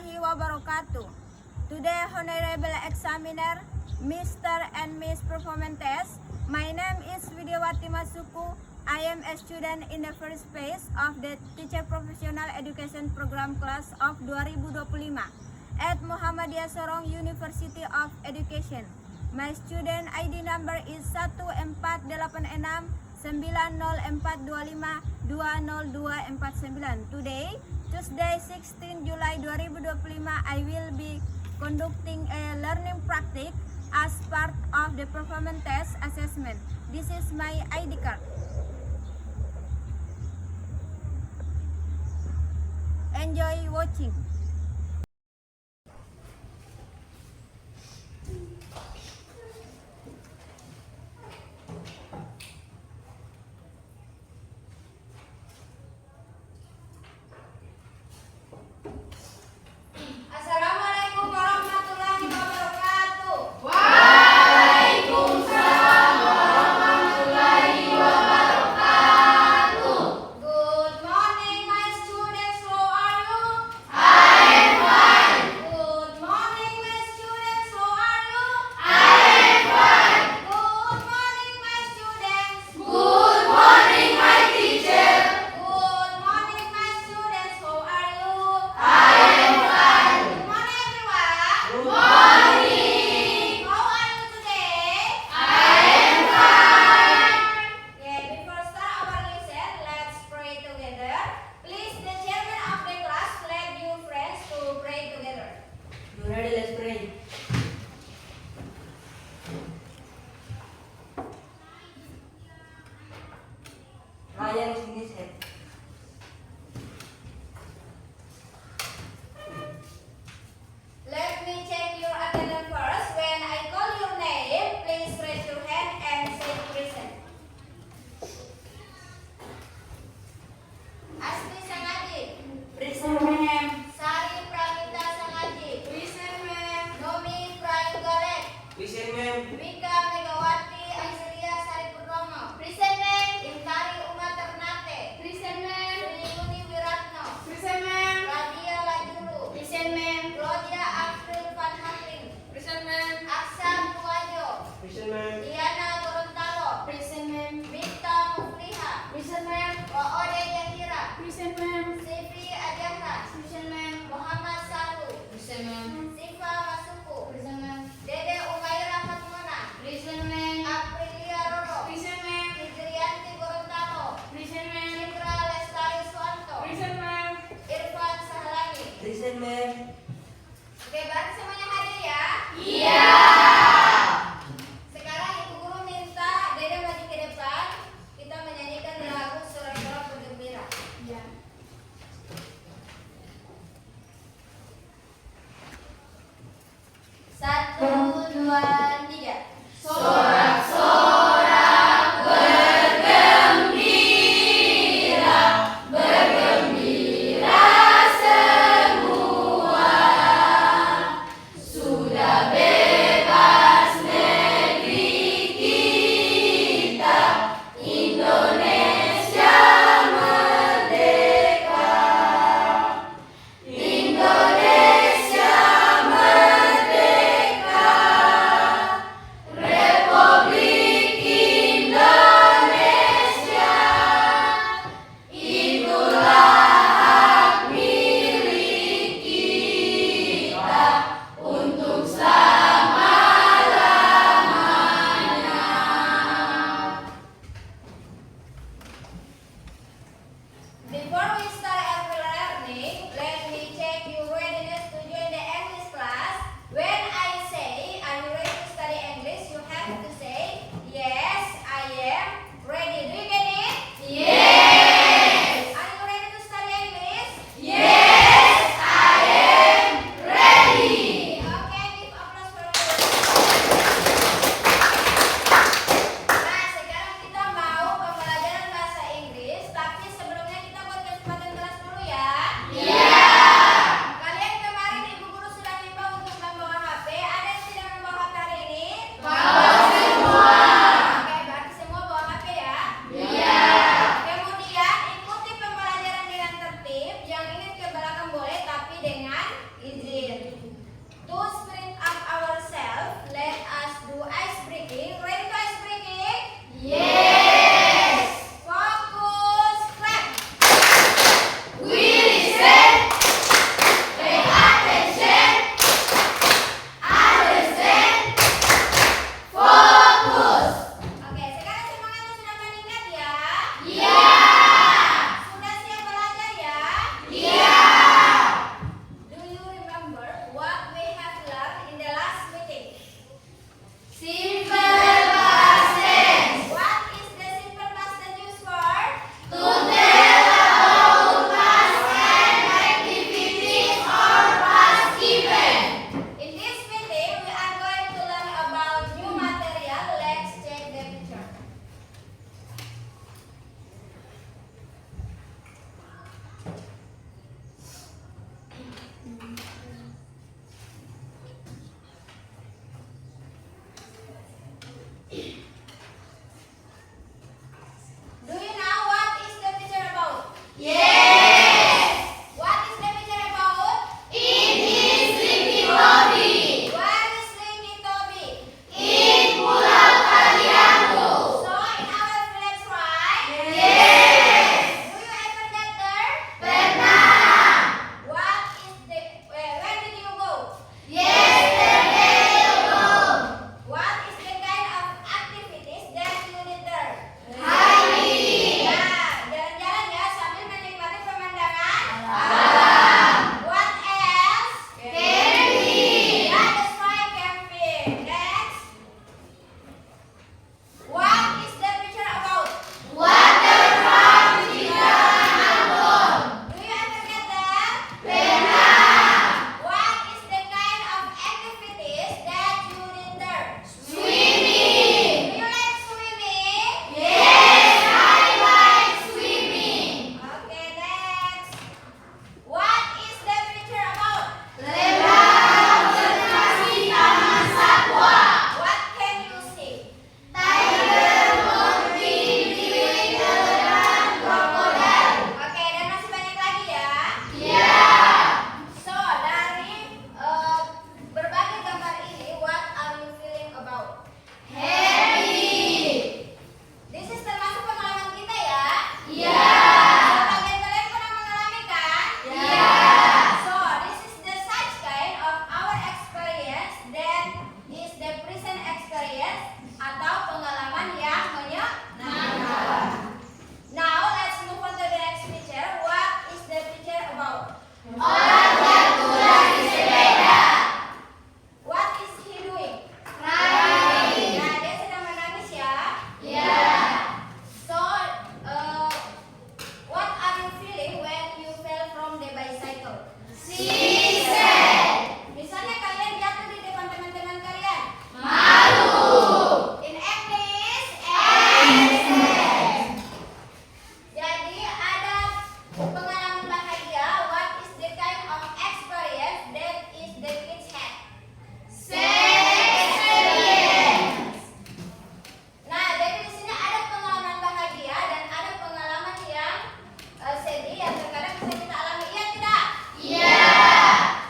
warahmatullahi wabarakatuh. Today, Honorable Examiner, Mr. and Miss Performance Test. My name is Widiawati Masuku. I am a student in the first phase of the Teacher Professional Education Program class of 2025 at Muhammadiyah Sorong University of Education. My student ID number is 14869042520249. Today, Tuesday 16 July 2025, I will be conducting a learning practice as part of the performance test assessment. This is my ID card. Enjoy watching. Assalamualaikum warahmatullahi wabarakatuh. Waalaikumsalam warahmatullahi wabarakatuh. Good morning, my students. How are you? I Ojek lagi sepeda. What is he doing? Crying. Nah, dia sedang menangis ya. Yeah. So, what are you feeling when you fell from the bicycle? She said. Misalnya kalian jatuh di depan teman-teman kalian. Malu. In English, Excellent. jadi ada pengalaman bahagia. What is the kind of experience that is the kids had? Experience. Nah, jadi di sini ada pengalaman bahagia dan ada pengalaman yang sedih yang terkadang bisa kita alami. Iya tidak? Iya.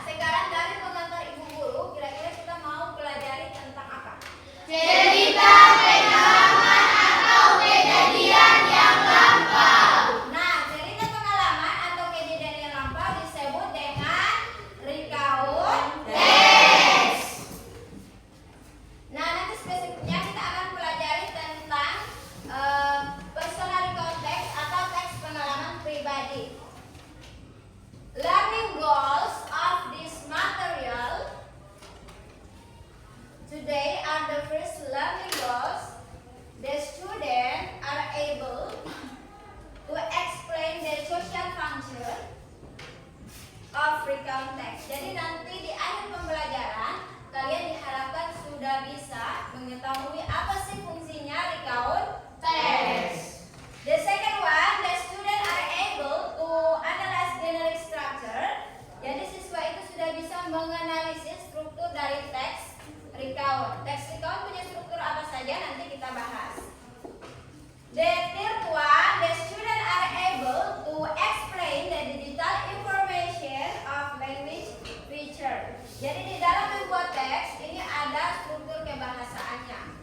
Sekarang dari pengantar ibu guru, kira-kira kita mau pelajari tentang apa? Cerita pengalaman atau kejadian yang lampau. Nah, cerita pengalaman atau kejadian yang lampau disebut dengan recount. Teks. Nah, nanti spesifiknya kita akan pelajari tentang personal recount text atau teks pengalaman pribadi. Learning goals of this material today are the first learning goals. The students are able to explain the social function of recount text. Jadi nanti di akhir pembelajaran kalian diharapkan sudah bisa mengetahui apa sih fungsinya recount Teks. The second one, the student are able to analyze generic structure. Jadi siswa itu sudah bisa menganalisis struktur dari teks recount. Teks recount punya struktur apa saja nanti kita bahas. The third one, the student are able to explain the digital information of language feature. Jadi di dalam membuat teks ini ada struktur kebahasaannya.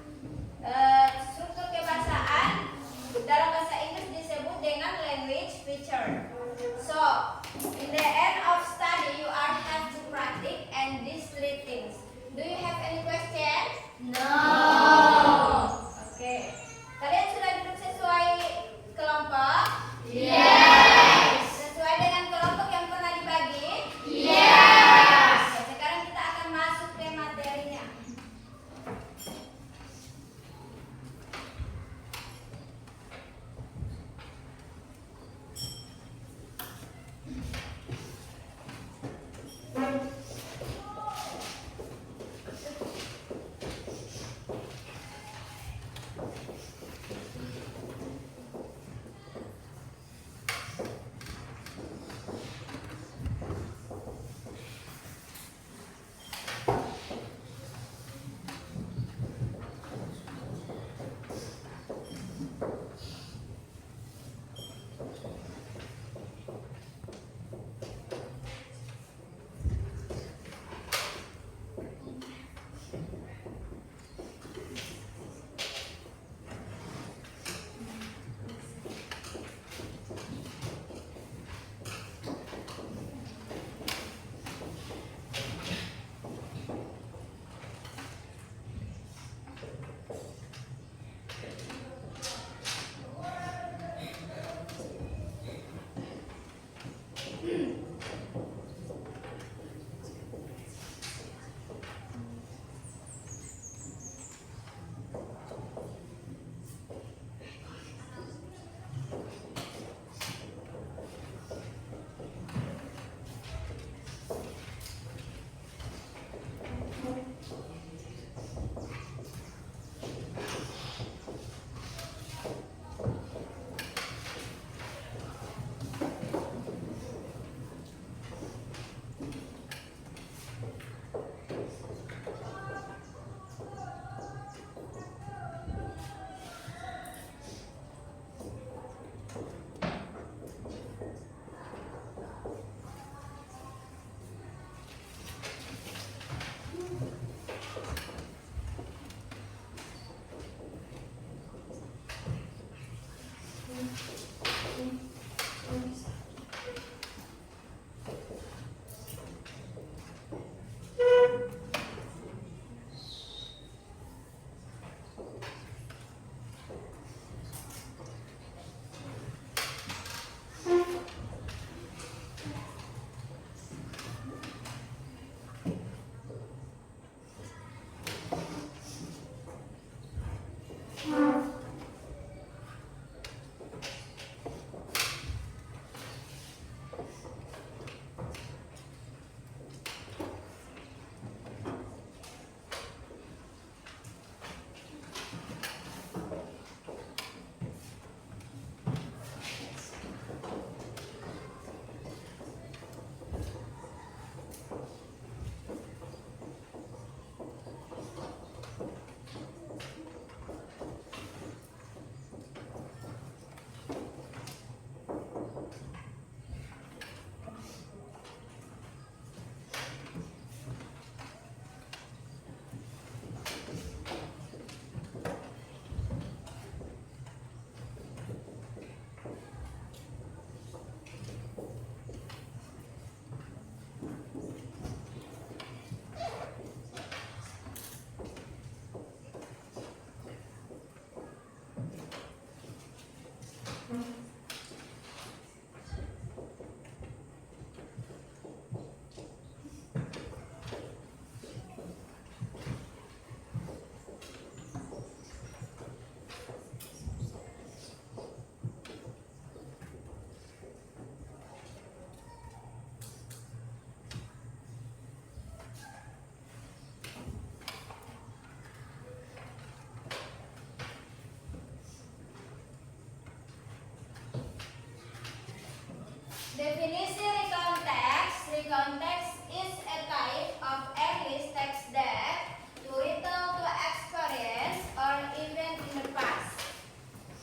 Definisi recount text. Recount text is a type of English text that to retell to experience or event in the past.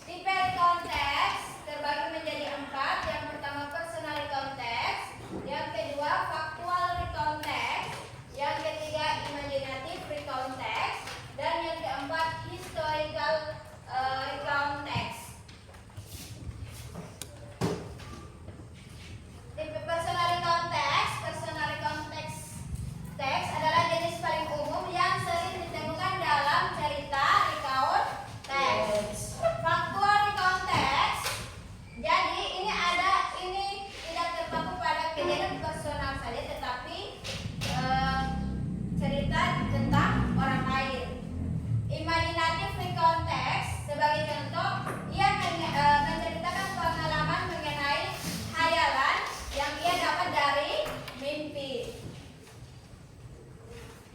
Tipe recount text terbagi menjadi 4. Yang pertama personal recount text, yang kedua factual recount text, yang ketiga imaginative recount text, dan yang keempat historical recount text. Tipe personal recount text. Personal recount text adalah jenis paling umum yang sering ditemukan dalam cerita recount text. Factual recount text. Jadi ini tidak terpaku pada kejadian personal saja, tetapi cerita tentang orang lain. Imaginative recount text sebagai contoh, ia menceritakan pengalaman mengenai hayalan yang ia dapat dari mimpi.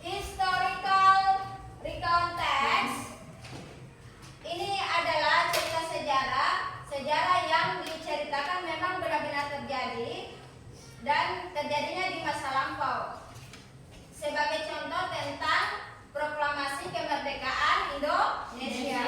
Historical recount text ini adalah cerita sejarah yang diceritakan memang benar-benar terjadi dan terjadinya di masa lampau. Sebagai contoh tentang proklamasi kemerdekaan Indonesia.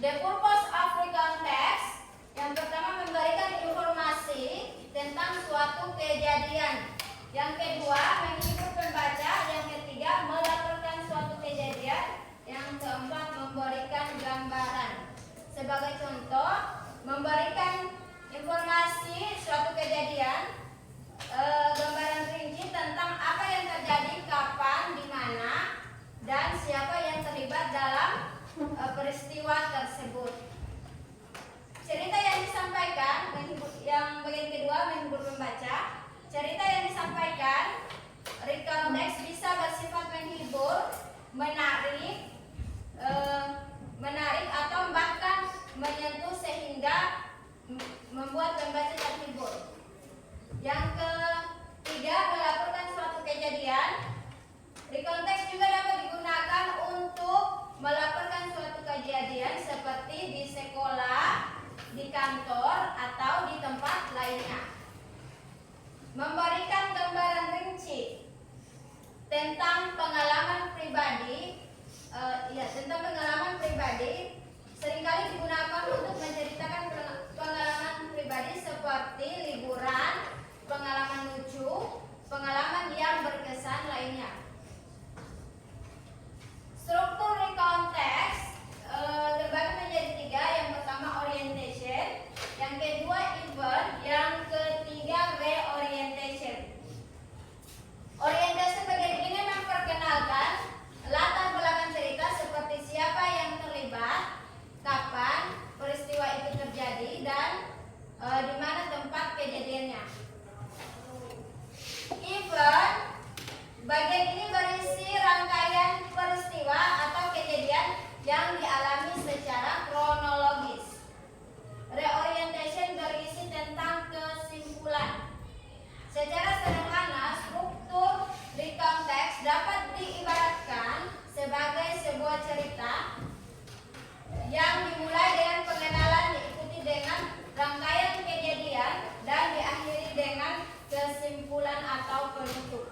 The purpose of recount text. Yang pertama memberikan informasi tentang suatu kejadian. Yang kedua menghibur pembaca. Yang ketiga melaporkan suatu kejadian. Yang keempat memberikan gambaran. Sebagai contoh memberikan informasi suatu kejadian, gambaran rinci tentang apa yang terjadi, kapan, di mana, dan siapa yang terlibat dalam peristiwa tersebut. Cerita yang disampaikan, yang bagian kedua menghibur pembaca. Cerita yang disampaikan recount text bisa bersifat menghibur, menarik atau bahkan menyentuh sehingga membuat pembaca terhibur. Yang ketiga melaporkan suatu kejadian. Recount text juga dapat digunakan untuk melaporkan suatu kejadian seperti di sekolah, di kantor, atau di tempat lainnya. Memberikan gambaran rinci tentang pengalaman pribadi. Seringkali digunakan untuk menceritakan pengalaman pribadi seperti liburan, pengalaman lucu, pengalaman yang berkesan lainnya. Struktur recount text terbagi menjadi 3. Yang pertama orientation, yang kedua event, yang ketiga reorientation. Orientation bagian ini memperkenalkan latar belakang cerita seperti siapa yang terlibat, kapan peristiwa itu terjadi, dan di mana tempat kejadiannya. Event bagian ini berisi rangkaian peristiwa atau kejadian yang dialami secara kronologis. Reorientation berisi tentang kesimpulan. Secara sederhana, struktur recount text dapat diibaratkan sebagai sebuah cerita yang dimulai dengan pengenalan, diikuti dengan rangkaian kejadian, dan diakhiri dengan kesimpulan atau penutup.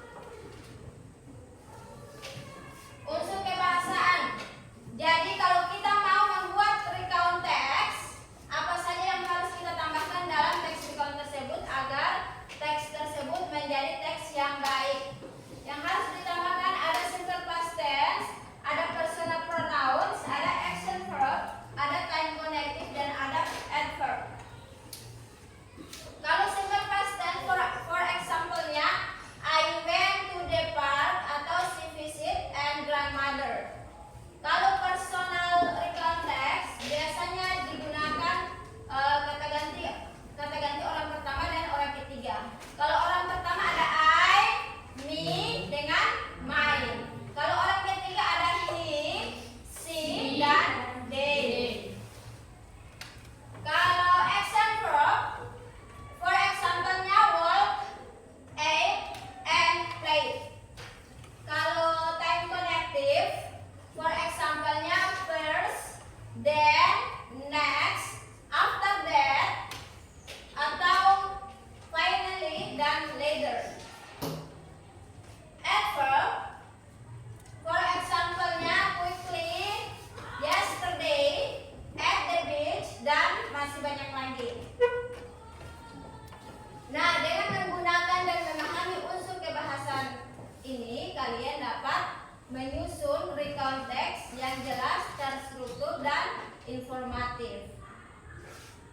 alternative.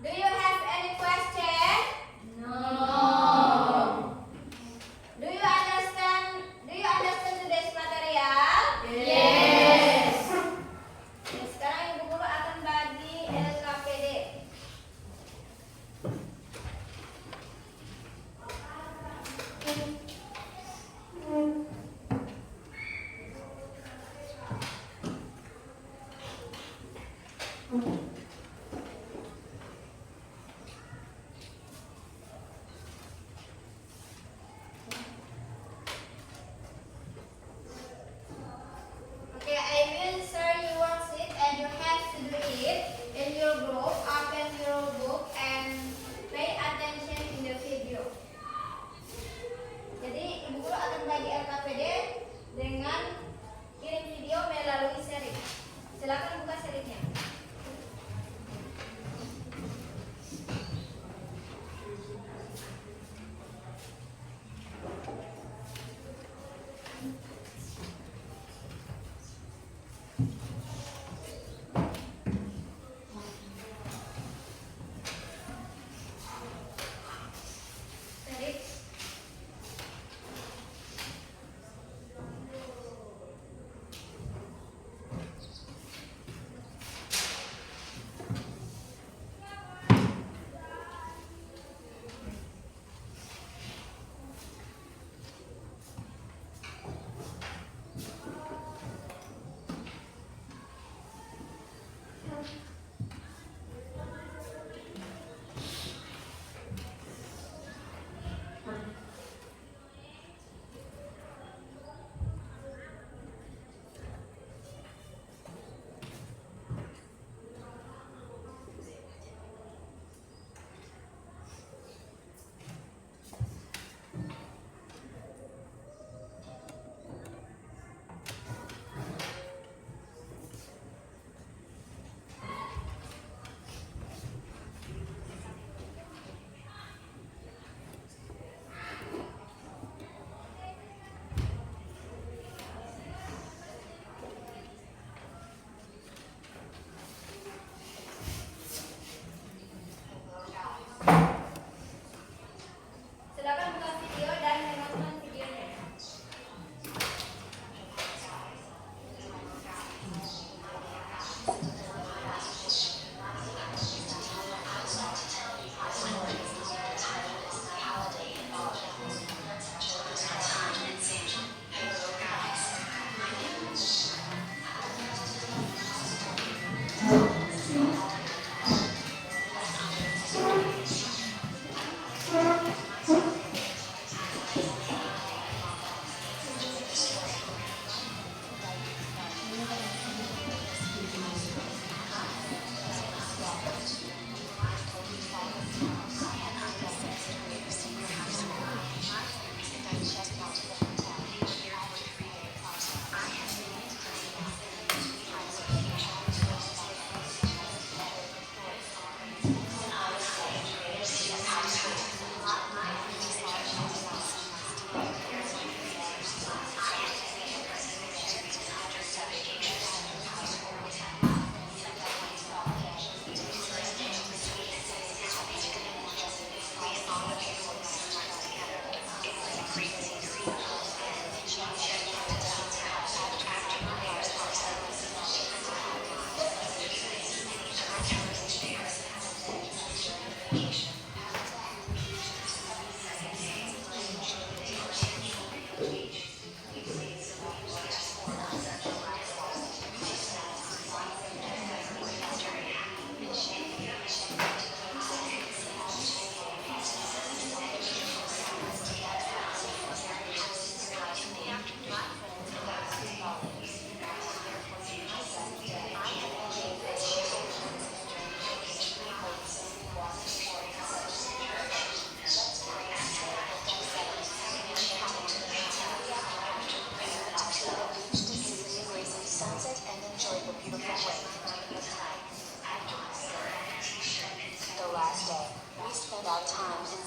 Do you have any question? No. Do you understand today's material? Yes. Oke, sekarang Ibu Guru akan bagi LKPD.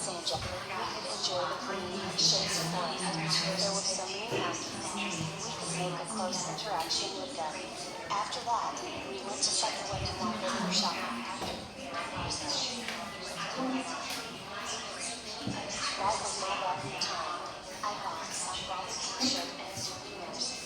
Sandra. We could enjoy the green shades of white. There were so many monkeys, we could make a close interaction with them. After that, we went to find a way to wander for shopping. That was my lovely time. I bought some Bob's t-shirt and souvenirs.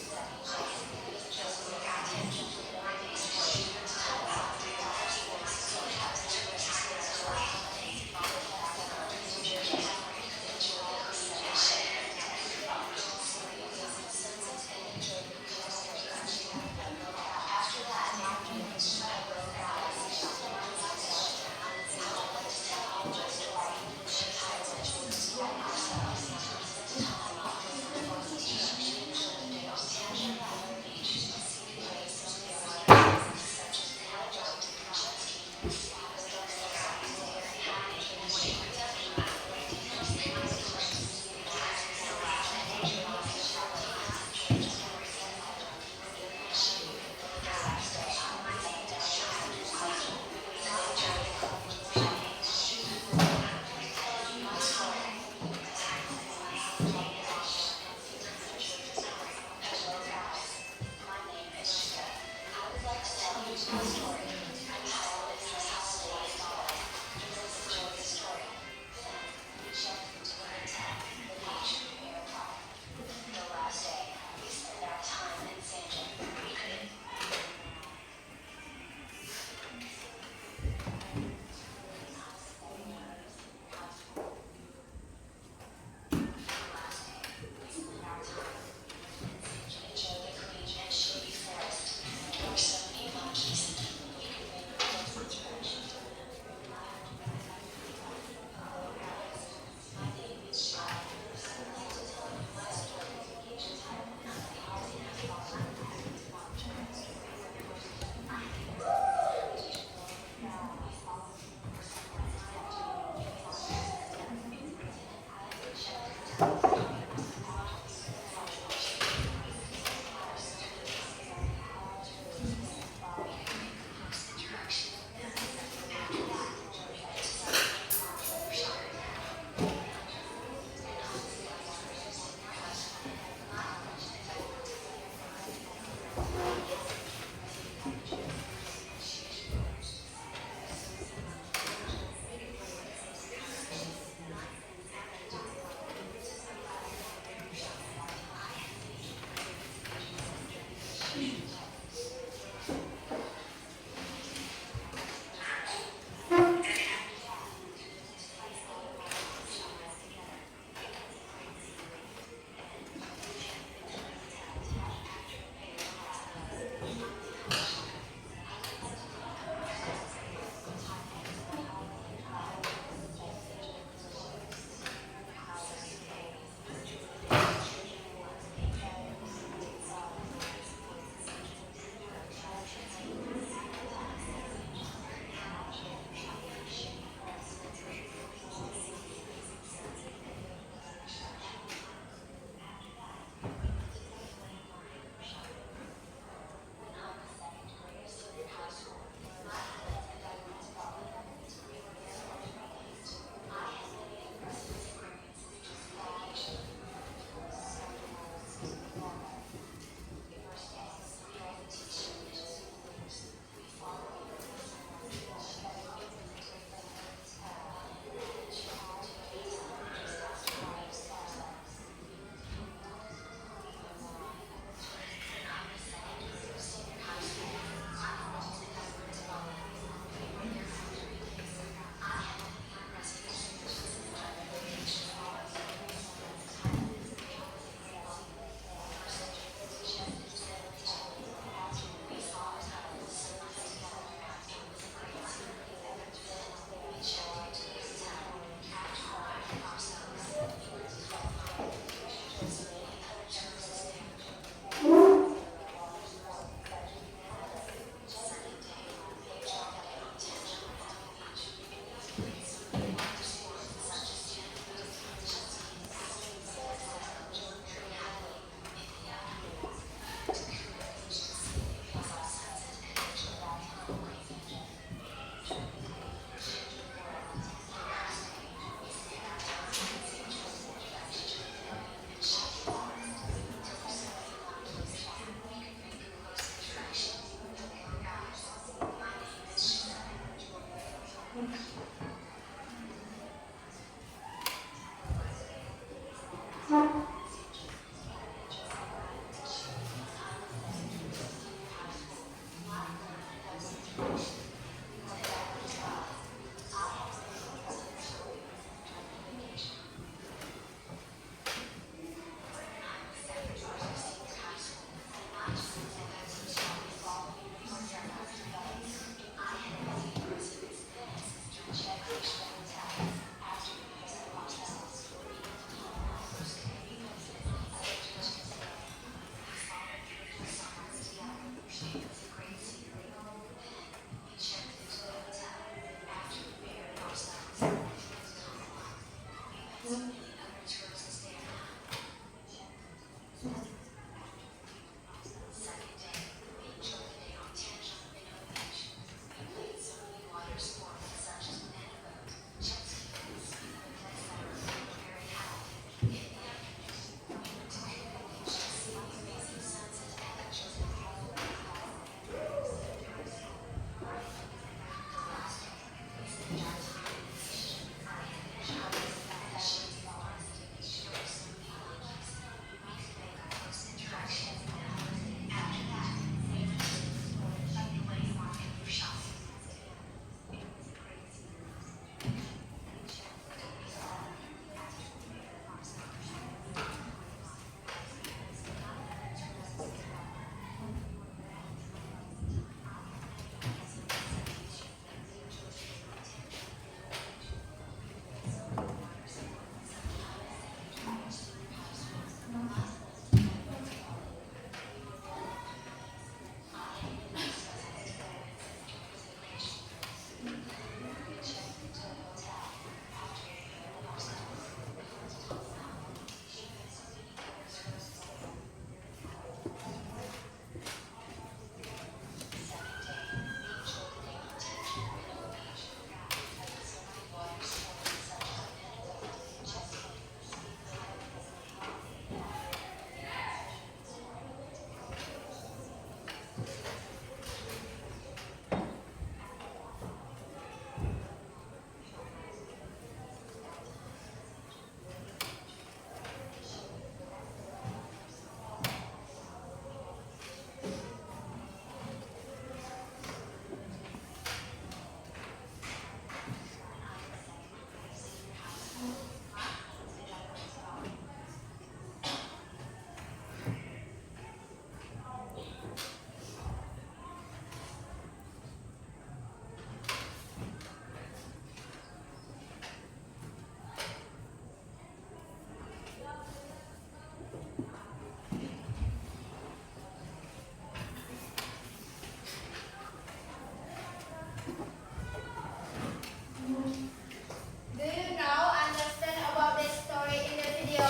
Do you now understand about the story in the video?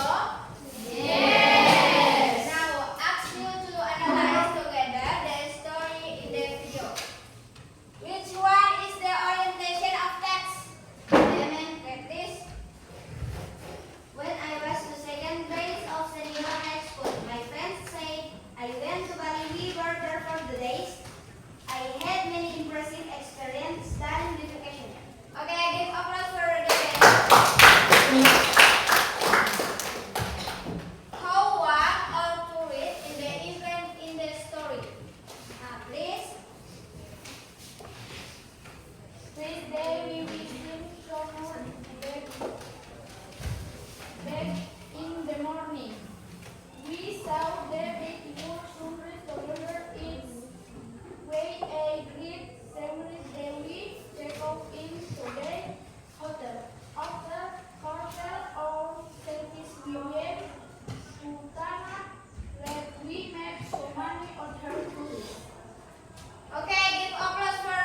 Now ask you to analyze together the story in the video. Which one is the orientation of text? Get this. When I was the second grade of senior high school, my friends said I went to Bali River there for the days. I had many impressive experiences studying the vacation. Okay, give applause for the how one or to read in the event in the story. Please. This day we received someone back in the morning. We saw the beautiful sunrise over its way a great sunrise that we checked out into the hotel. After hotel or service we went to Tanah where we met so many other tourists. Okay, give applause for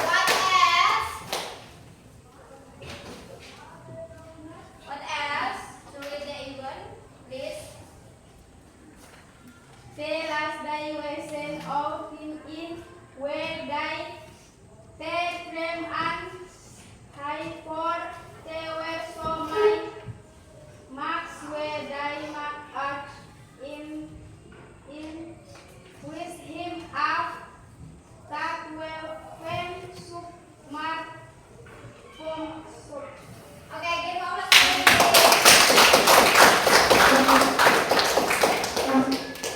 what else? What else? To read the event, please. The last day we sent out in where they fed them and high for they were so many marks where they marked us in with him up that were when soup mark from soup. Okay, give applause for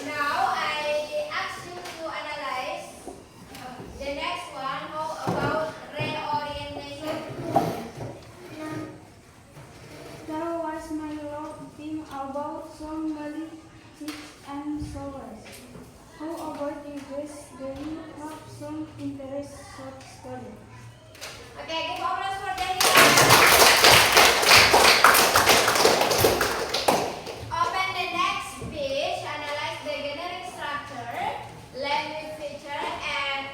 now I ask you to analyze the next one. How about reorientation? There was my love theme about somebody sick and sorrows. How about you guys? Do you have some interest short story? Okay, give applause for Daniel. Open the next page, analyze the generic structure, language feature, and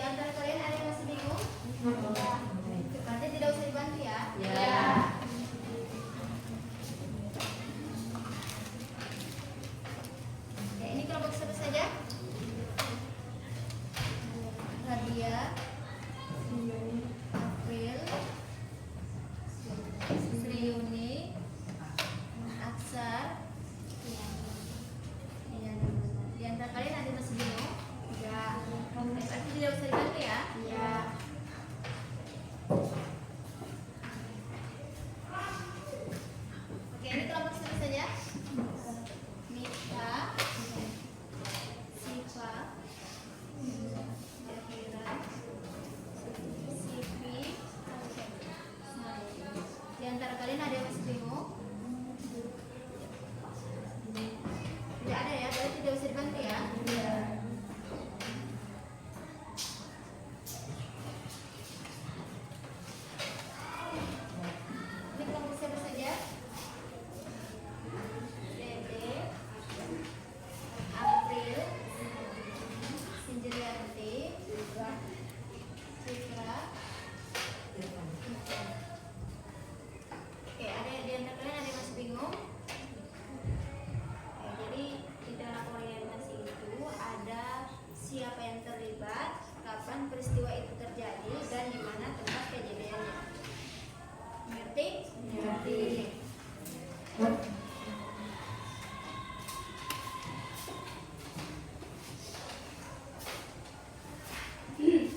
antara kalian ada yang masih bingung? Berarti tidak usah dibantu ya? Ya. Ya, ini kelompok siapa saja? Radia, April, Sriuni, Aksar. Iya, di antara kalian ada yang masih bingung? Ya. Berarti tidak usah dibantu ya? Ya. Oke, ini kelompok siapa saja? Mita, Siva, Zahira, Sivi. Di antara kalian ada yang masih bingung? Tidak ada ya, berarti tidak usah dibantu ya? Ini kelompok siapa saja? Dede, April, Sinjerianti, Citra. Oke, ada di antara kalian ada yang masih bingung? Oke, jadi di dalam orientasi itu ada siapa yang terlibat, kapan peristiwa itu terjadi, dan di mana tempat kejadiannya. Mengerti? Mengerti.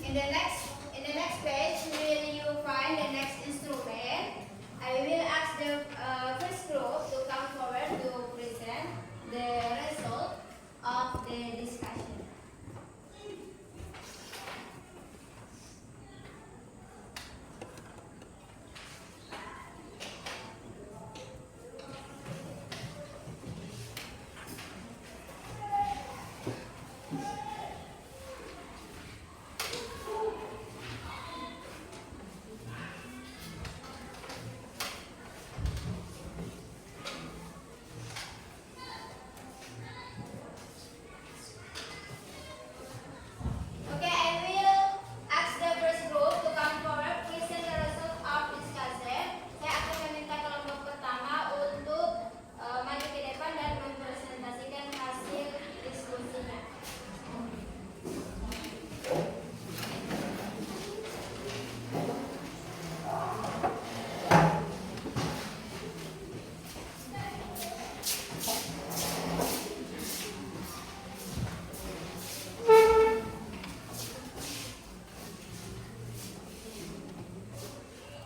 In the next page, will you find the next instrument? I will ask the first group to come forward to present the result of the discussion. Okay, I will ask the first group to come forward, present the result of discussion. Saya akan meminta kelompok pertama untuk maju ke depan dan mempresentasikan hasil diskusinya.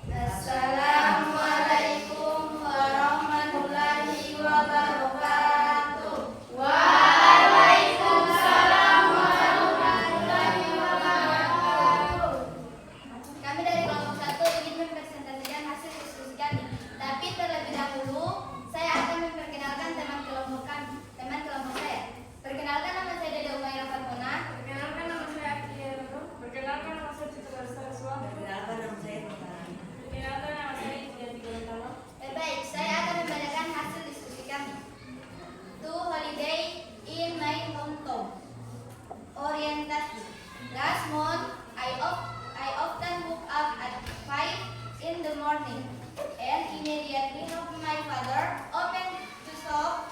Assalamualaikum warahmatullahi wabarakatuh. Waalaikumsalam warahmatullahi wabarakatuh. Kami dari kelompok 1 ingin mempresentasikan hasil diskusi kami. Tapi terlebih dahulu, saya akan memperkenalkan teman kelompok saya. Perkenalkan, nama saya Dede Umaira Fatmona. Perkenalkan, nama saya Akhiru. Perkenalkan, nama saya Citra Saraswa. Perkenalkan, nama saya Perkenalkan, nama saya Ijati Gorontalo. Baik, saya akan membacakan hasil diskusi kami. To holiday in my hometown. Orientasi. Last month, I often woke up at 5 in the morning and immediately helped my father open the shop.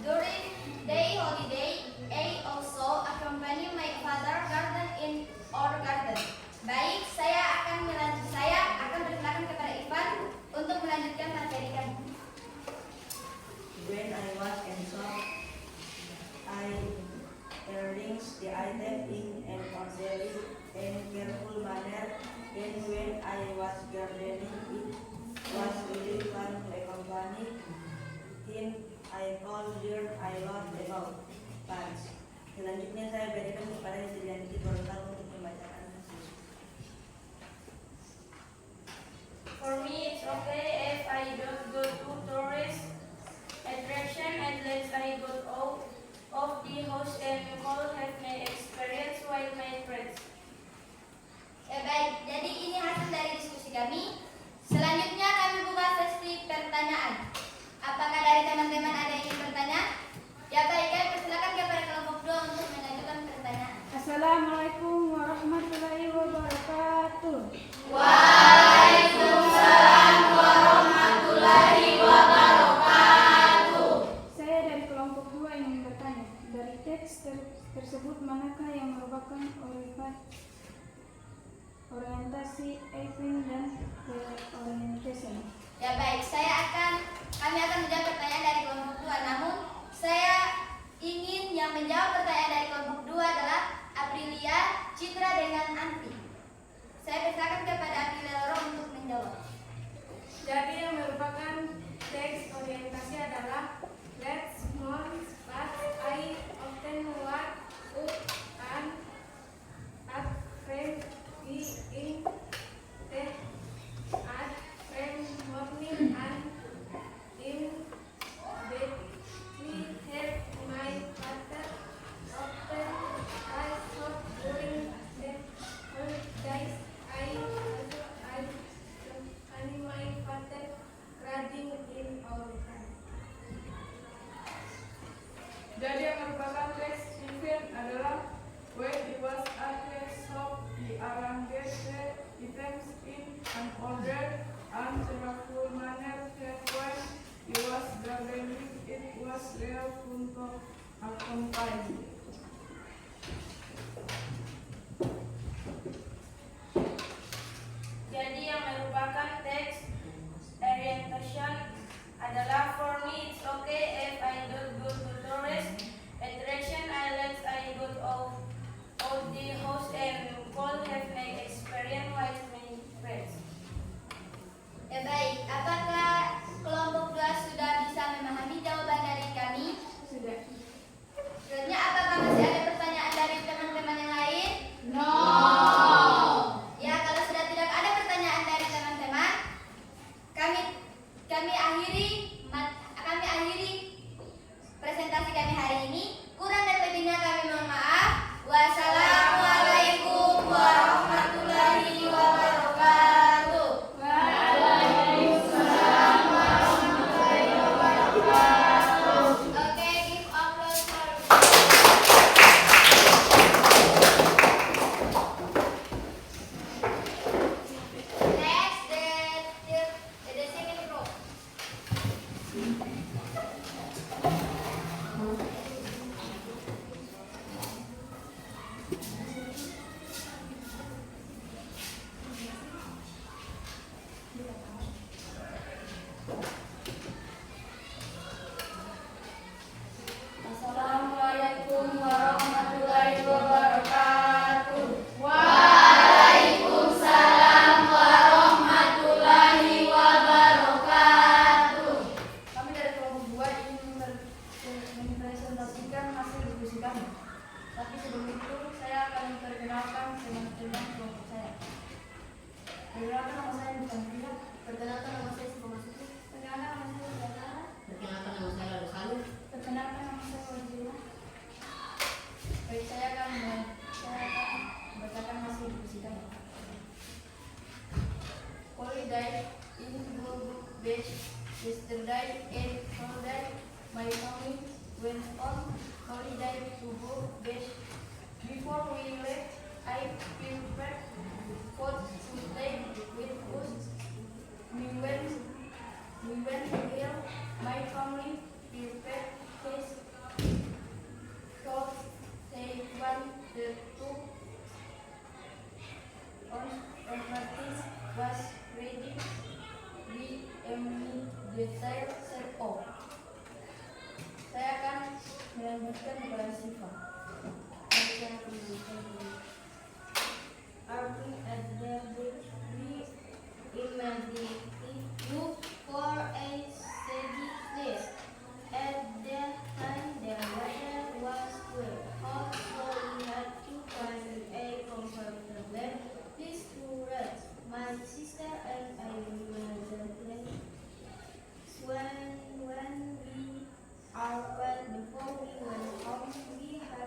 During day holiday, I also accompany my father garden in our garden. Baik, saya akan bersilakan kepada Ivan untuk melanjutkan materi kami. When I was in shop, I arranged the item in an orderly and careful manner. And when I was gardening, it was really fun to accompany him. I all learned a lot about plants. Selanjutnya saya berikan kepada Ijati Gorontalo untuk membacakan hasil. For me, it's okay if I don't go to tourist attraction unless I got out of the house and could have my experience while my friends. Baik, jadi ini hasil dari diskusi kami. Selanjutnya kami buka sesi pertanyaan. Apakah dari teman-teman ada yang ingin bertanya? Ya baik, kami persilakan kepada kelompok 2 untuk mengajukan tersebut manakah yang merupakan orientasi Evelyn dan reorientation? Ya baik, kami akan menjawab pertanyaan dari kelompok 2. Namun saya ingin yang menjawab pertanyaan dari kelompok 2 adalah Aprilia, Citra dengan Anti. Saya persilakan kepada Aprilia Loro untuk menjawab. Jadi yang merupakan teks orientasi adalah let's more but I often want to and at frame in the at frame morning and in bed we help my father often I thought during the holidays I and my father riding in our time. Jadi yang merupakan teks event adalah when he was at the shop, he arranged the items in an order and cheerful manner that when he was gardening, it was real fun to accompany. Jadi yang merupakan teks orientation adalah for me it's okay if I don't go to tourist attraction islands I go of the house and could have my experience with my friends. Ya baik, apakah kelompok 2 sudah bisa memahami jawaban dari kami? Sudah. Selanjutnya, apakah masih ada pertanyaan dari teman-teman yang lain? No. Ya, kalau sudah tidak ada pertanyaan dari teman-teman, kami akhiri presentasi kami hari ini. Kurang dan lebihnya kami mohon maaf. Wassalamualaikum warahmatullahi wabarakatuh. Oke, give applause for next the second group. Assalamualaikum warahmatullahi wabarakatuh. Waalaikumsalam warahmatullahi wabarakatuh. Kami dari kelompok 2 ingin mempresentasikan hasil diskusi kami. Tapi sebelum itu saya akan memperkenalkan teman-teman kelompok saya. Perkenalkan nama saya bukan Pria. Perkenalkan nama saya Sukmasuki. Perkenalkan nama saya Zara. Perkenalkan nama saya Lalu Salu. Perkenalkan nama saya Wajila. Baik, saya akan membacakan hasil diskusi kami. Holiday in Gulbuk Beach yesterday and Sunday. My family went on holiday to Gulbuk Beach. Before we left, I prepared food to take with us. We went here. My family prepared fish. So they one the two on was ready. We immediately set off. Saya akan melanjutkan kepada Siva. Arriving at the beach, we immediately looked for a steady place. At that time, the weather was good, hot, so we had to find a comfortable place to rest. My sister and I immediately when we arrived before we went home, we had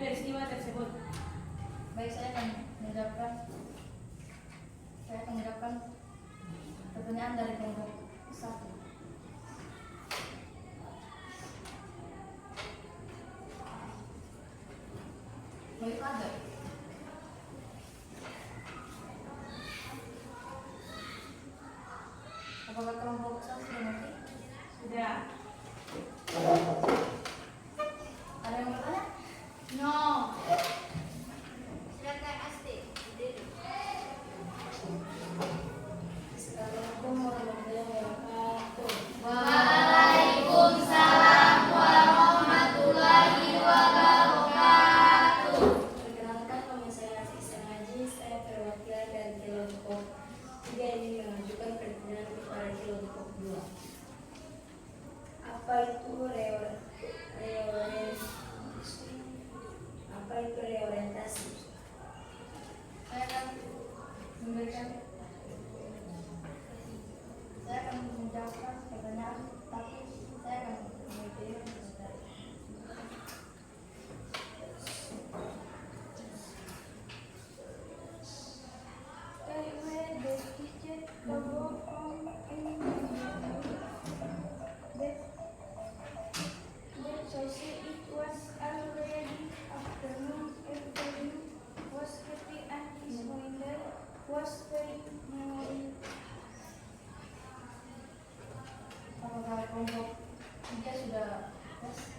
peristiwa tersebut. Baik, saya akan mengucapkan pertanyaan dari kelompok 1. My father. Apakah kelompok 1 sudah mengerti? Sudah. Ada yang bertanya? No. Silakan Asti. Assalamualaikum warahmatullahi wabarakatuh. Waalaikumsalam warahmatullahi wabarakatuh. Perkenalkan, nama saya Asisten Haji. Saya perwakilan dari kelompok 3 ini mengajukan pertanyaan kepada kelompok 2. Apa itu reorientasi? Saya akan menjawabkan pertanyaan, tapi saya akan memberikan sebentar. The teacher go on in that so it was already afternoon. Everybody was happy and his window was very merry. Apakah kelompok 3 sudah tes?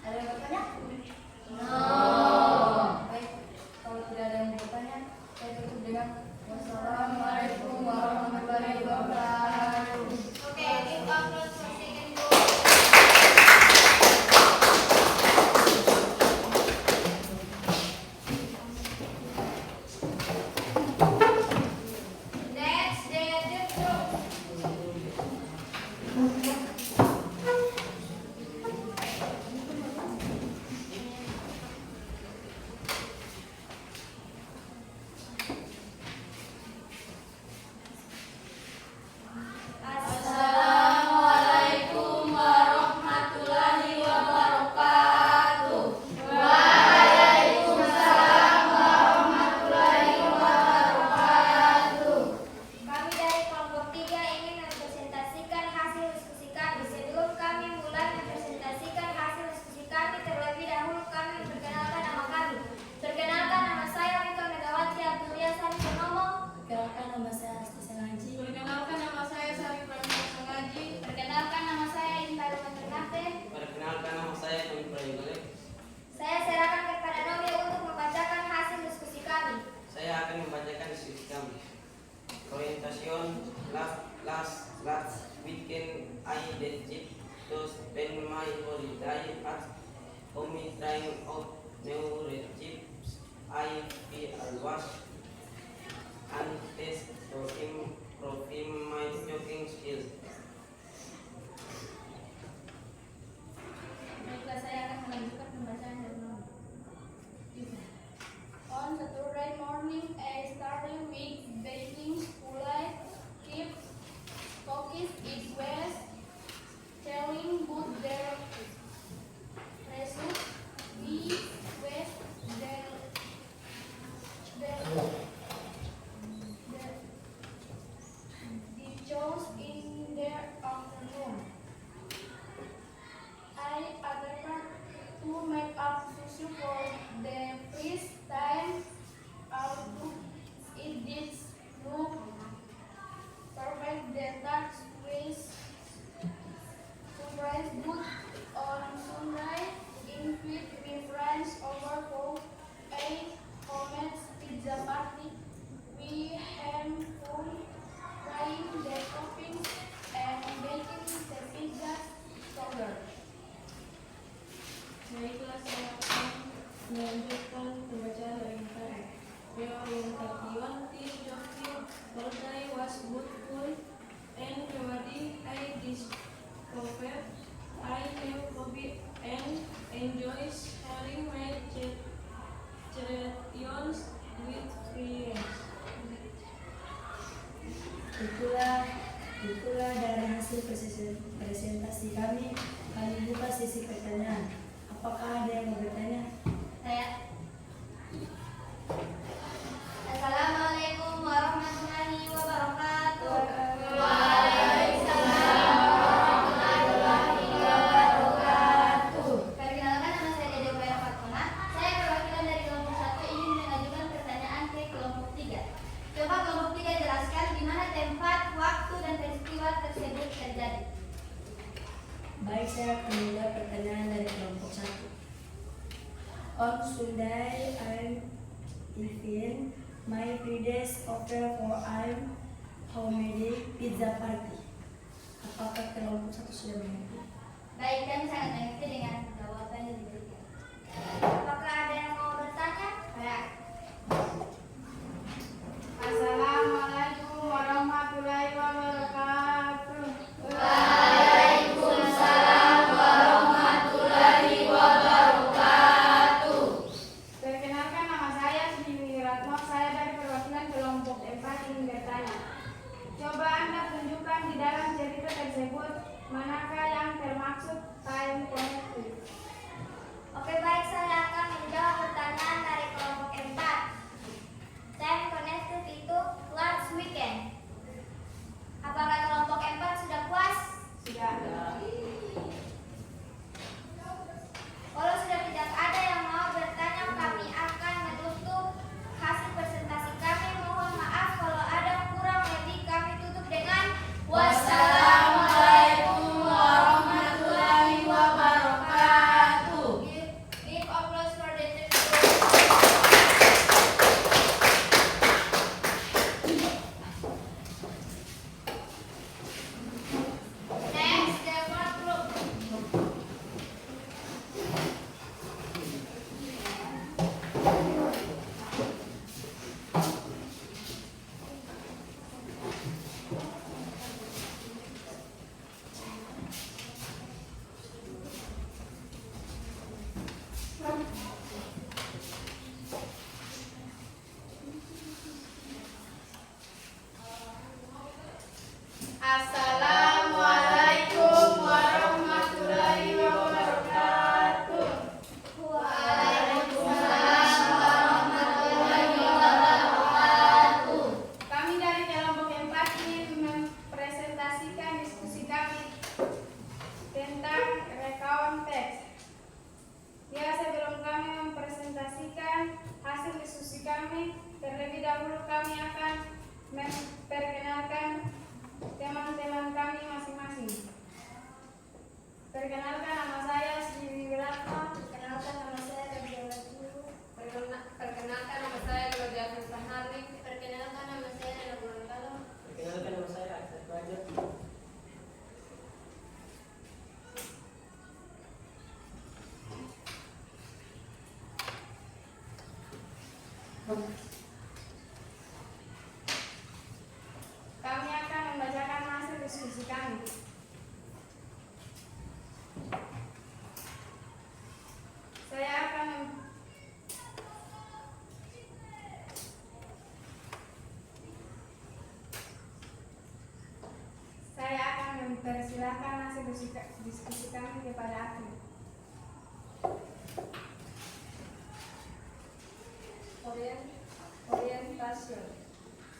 Ada yang bertanya? Baik, kalau tidak ada yang bertanya, saya tutup dengan wassalamualaikum warahmatullahi wabarakatuh. Okay, give applause for second group. Next, the third group. Assalamualaikum warahmatullahi wabarakatuh. Waalaikumsalam warahmatullahi wabarakatuh. Kami dari kelompok 3 ingin mempresentasikan hasil diskusi kami. Sebelum kami mulai mempresentasikan hasil diskusi kami, terlebih dahulu kami memperkenalkan nama kami. Perkenalkan, nama saya Wika Megawati Abdulia Sari Purnomo. Perkenalkan, nama saya Asisten Haji. Perkenalkan, nama saya Sari Pramila Sengaji. Perkenalkan, nama saya Intan Ternate. Perkenalkan, nama saya Tommy Prayugale. Saya serahkan kepada Nomi untuk membacakan hasil diskusi kami. Saya akan membacakan diskusi kami. Orientation last weekend I decided to spend my holiday at home trying out new recipes. I was anxious to improve my cooking skills. Baiklah, saya akan melanjutkan pembacaan dari Nomi. On Saturday morning, I started with baking spule, keep cookies, it was telling good their result. We was the chose in the afternoon. I attempted to make up sushi for the first time. Although it did look perfect, the tax was surprised good on Sunday. In fact, we friends over for a homemade pizza party. We had fun frying the toppings and baking the pizza together. Baiklah, saya akan melanjutkan pembacaan dari tadi. The orientation teach of the holiday was beautiful and rewarding. I discovered I knew hobby and enjoy sharing my traditions with friends. Itulah dari hasil presentasi kami. Kami Buka sesi pertanyaan. Apakah ada yang mau bertanya? Saya. Assalamualaikum warahmatullahi wabarakatuh. Waalaikumsalam warahmatullahi wabarakatuh. Perkenalkan, nama saya Dede Ubaira Fatma. Saya perwakilan dari kelompok 1 ingin mengajukan pertanyaan ke kelompok 3. Coba kelompok 3 jelaskan di mana tempat, waktu, dan peristiwa tersebut terjadi. Baik, saya akan memulai pertanyaan dari kelompok 1. On Sunday, I'm having my previous offer for I'm homemade pizza party. Apakah kelompok 1 sudah mengerti? Baik, kami sangat mengerti dengan jawaban yang diberikan. Apakah ada yang mau bertanya? Ya. Assalamualaikum warahmatullahi wabarakatuh. Waalaikumsalam warahmatullahi wabarakatuh. Perkenalkan, nama saya Siti Wiratno. Saya dari perwakilan kelompok 4 ingin bertanya. Coba Anda tunjukkan di dalam cerita tersebut manakah yang termaksud time connected. Oke, baik, saya akan menjawab pertanyaan dari kelompok 4. Time connected itu last weekend. Apakah kelompok 4 sudah puas? Sudah. Kalau sudah tidak ada yang mau bertanya, kami akan menutup hasil presentasi kami. Mohon maaf kalau ada kurang lebih, kami tutup dengan wassalamualaikum warahmatullahi wabarakatuh. Give applause for the teacher. Next, the fourth group. Assalamualaikum warahmatullahi wabarakatuh. Waalaikumsalam warahmatullahi wabarakatuh. Kami dari kelompok 4 ingin mempresentasikan diskusi kami tentang rekawan teks. Ya, sebelum kami mempresentasikan hasil diskusi kami, terlebih dahulu kami akan memperkenalkan teman-teman kami masing-masing. Perkenalkan, nama saya Siti Wiratno. Perkenalkan, nama saya Rebia Wajulu. Perkenalkan, nama saya Claudia Firsahardik. Perkenalkan, nama saya Nana Burangkalo. Perkenalkan, nama saya Aksan Raja. Kami akan membacakan hasil diskusi kami. Saya akan mempersilahkan hasil diskusi kami kepada Aki. Orientation.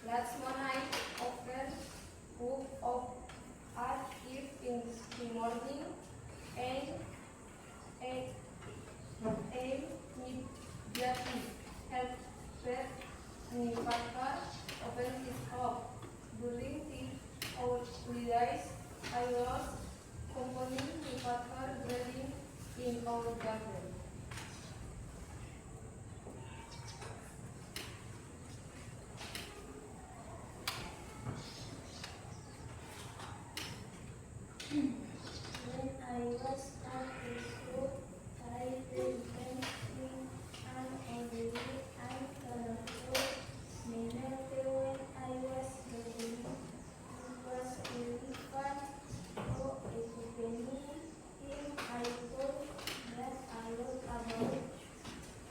Last night offered book of art if in the morning and immediately helped Nifatma open his home. During the holidays, I was accompanying Nifatma gardening in our garden. When I was at school, I began sing and only and colorful. Maybe when I was growing, it was really fun. So accompanying him, I thought that I was about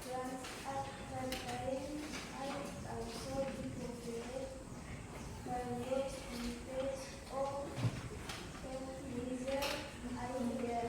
plants at that time. I also decorated my works in place of I began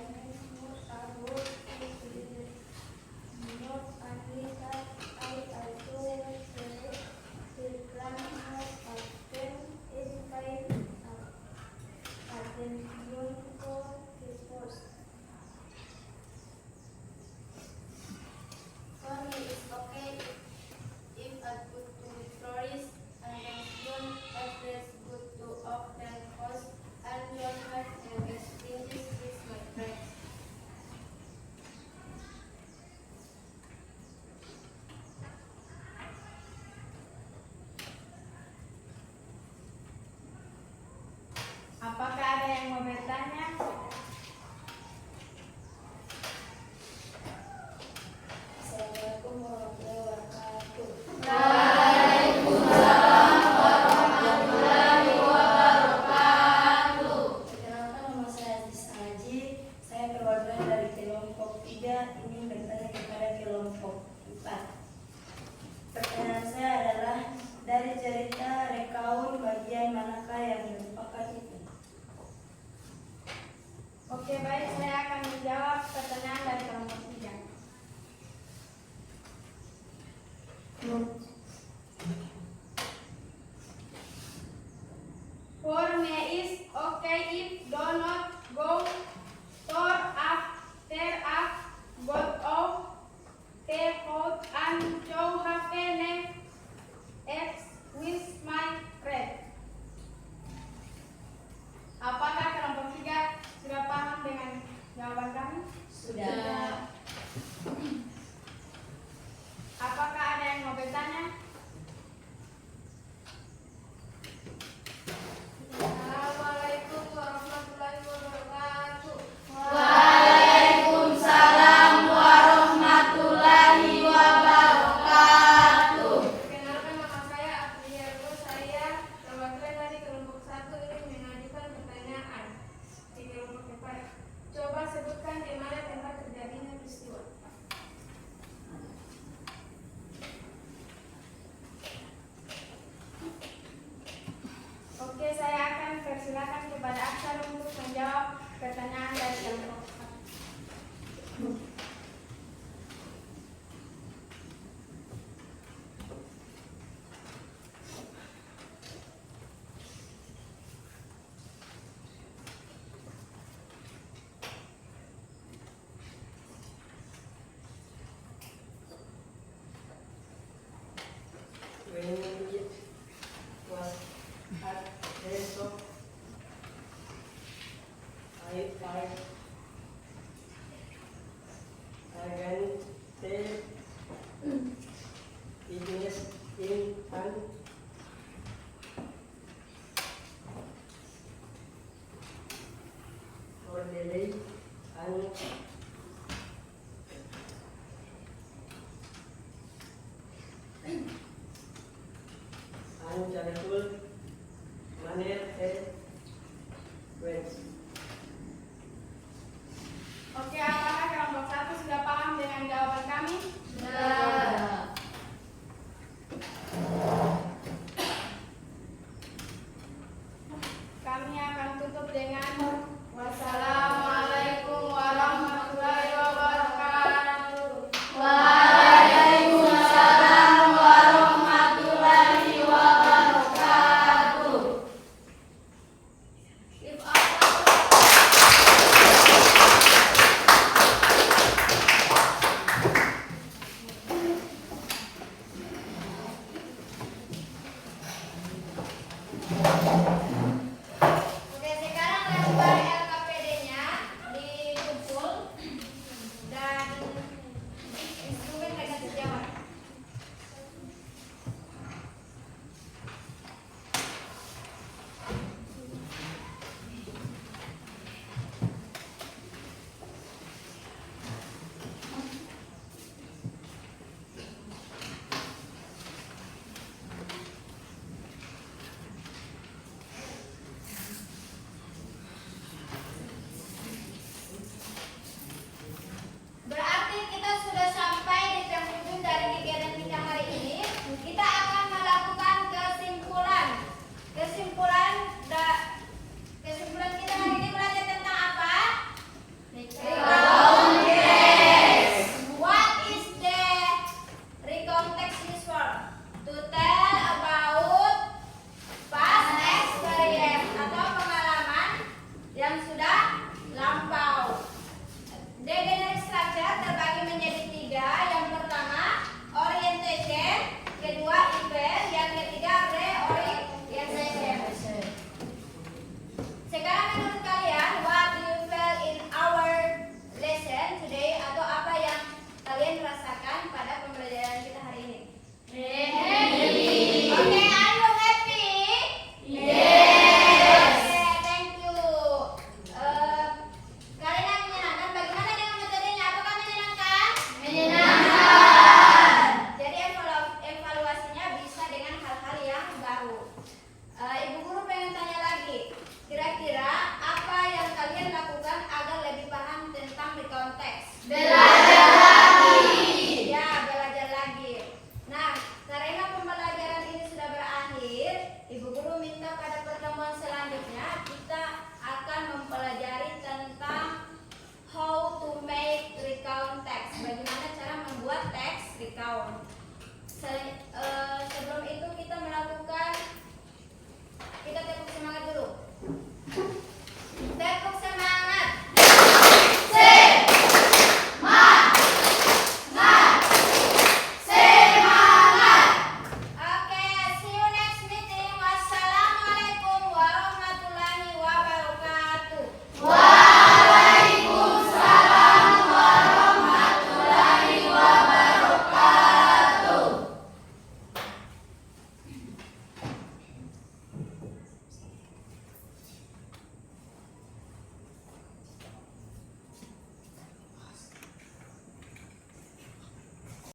Apakah ada yang mau bertanya? Assalamualaikum warahmatullahi wabarakatuh. Perkenalkan, nama saya Aziz Haji. Saya perwakilan dari kelompok 3 ingin bertanya kepada kelompok 4. Pertanyaan saya adalah, dari cerita rekaun bagian manakah yang merupakan itu? text. The